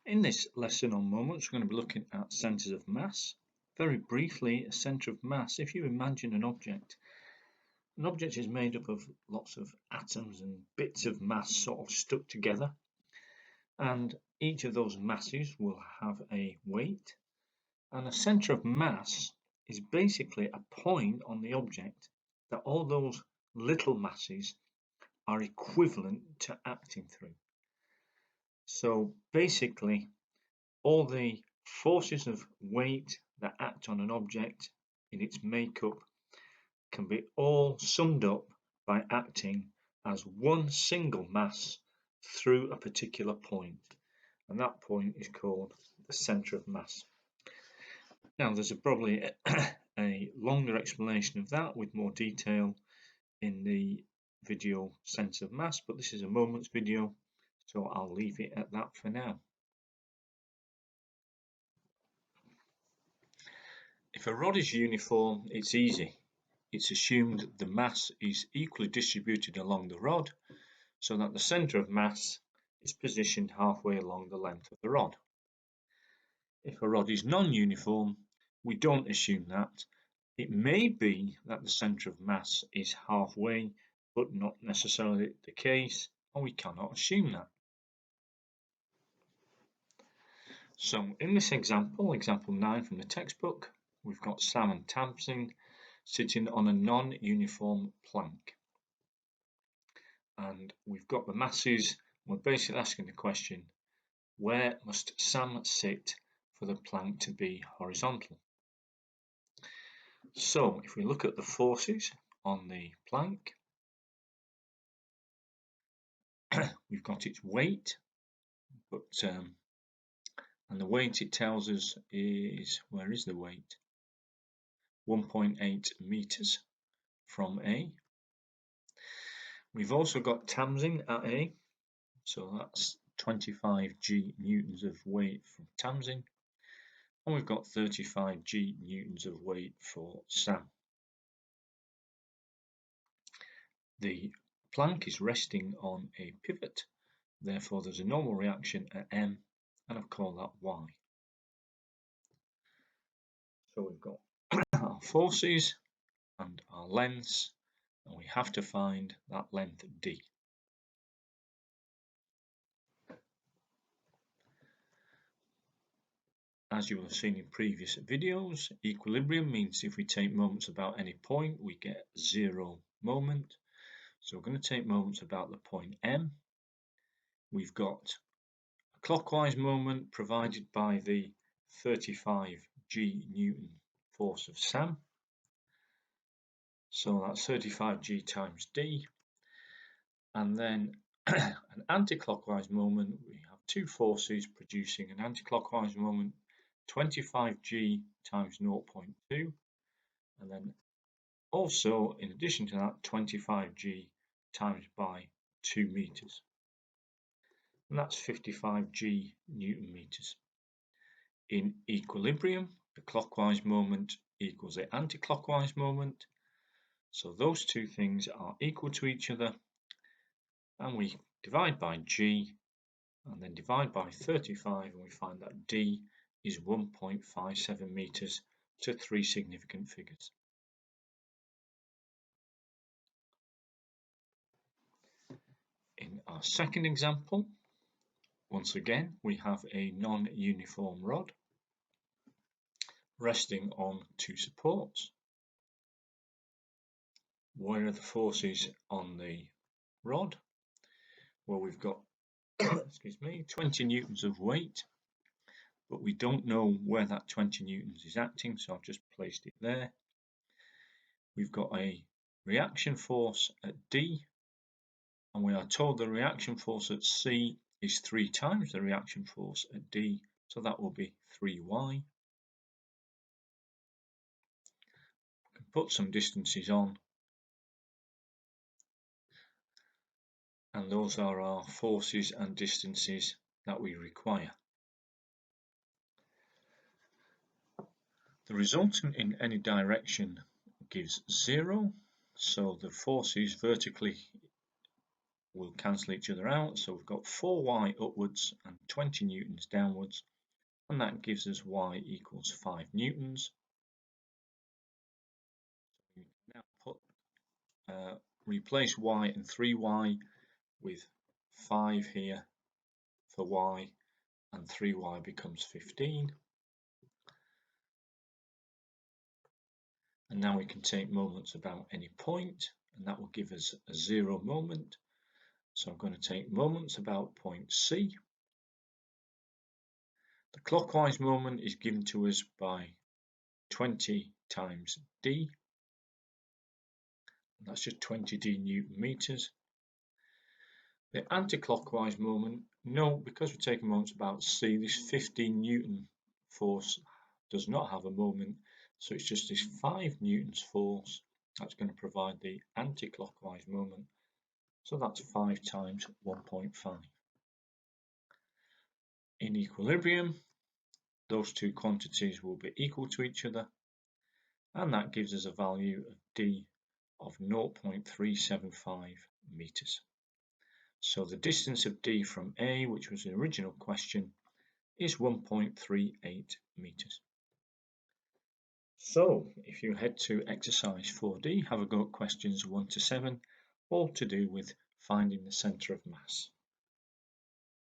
In this lesson on moments, we're going to be looking at centres of mass. Very briefly, a centre of mass, if you imagine an object is made up of lots of atoms and bits of mass sort of stuck together, and each of those masses will have a weight, and a centre of mass is basically a point on the object that all those little masses are equivalent to acting through. So basically, all the forces of weight that act on an object in its makeup can be all summed up by acting as one single mass through a particular point, and that point is called the centre of mass. Now there's probably a longer explanation of that with more detail in the video centre of mass, but this is a moments video, so I'll leave it at that for now. If a rod is uniform, it's easy. It's assumed the mass is equally distributed along the rod, so that the centre of mass is positioned halfway along the length of the rod. If a rod is non-uniform, we don't assume that. It may be that the centre of mass is halfway, but not necessarily the case, and we cannot assume that. So in this example, example 9 from the textbook, we've got Sam and Tamsin sitting on a non-uniform plank. And we've got the masses. We're basically asking the question, where must Sam sit for the plank to be horizontal? So if we look at the forces on the plank, we've got its weight, but and the weight it tells us is, where is the weight? 1.8 meters from A. We've also got Tamsin at A, so that's 25 G newtons of weight from Tamsin, and we've got 35 G newtons of weight for Sam. The plank is resting on a pivot, therefore there's a normal reaction at M, and I've called that Y. So we've got our forces and our lengths, and we have to find that length D. As you will have seen in previous videos, equilibrium means if we take moments about any point, we get 0 moment. So we're going to take moments about the point M. We've got a clockwise moment provided by the 35 G Newton force of Sam. So that's 35 G times D. And then an anti-clockwise moment, we have two forces producing an anti-clockwise moment, 25 G times 0.2, and then also in addition to that 25 G times by 2 meters, and that's 55 G Newton meters. In equilibrium, the clockwise moment equals the anti-clockwise moment, so those two things are equal to each other, and we divide by G and then divide by 35, and we find that D is 1.57 meters to 3 significant figures. In our second example, once again, we have a non-uniform rod resting on two supports. Where are the forces on the rod? Well, we've got 20 newtons of weight, but we don't know where that 20 newtons is acting, so I've just placed it there. We've got a reaction force at D, and we are told the reaction force at C is 3 times the reaction force at D, so that will be 3y. We can put some distances on, and those are our forces and distances that we require. The resultant in any direction gives 0, so the forces vertically will cancel each other out. So we've got 4y upwards and 20 newtons downwards, and that gives us y equals 5 newtons. We can now replace y and 3y with 5 here for y, and 3y becomes 15. And now we can take moments about any point, and that will give us a 0 moment. So I'm going to take moments about point C. The clockwise moment is given to us by 20 times d. That's just 20d Newton meters. The anti-clockwise moment, no, because we're taking moments about C, this 15 Newton force does not have a moment, so it's just this 5 Newtons force that's going to provide the anti-clockwise moment. So that's 5 times 1.5. In equilibrium, those two quantities will be equal to each other, and that gives us a value of d of 0.375 meters. So the distance of d from A, which was the original question, is 1.38 meters. So if you head to exercise 4D, have a go at questions 1 to 7, all to do with finding the centre of mass.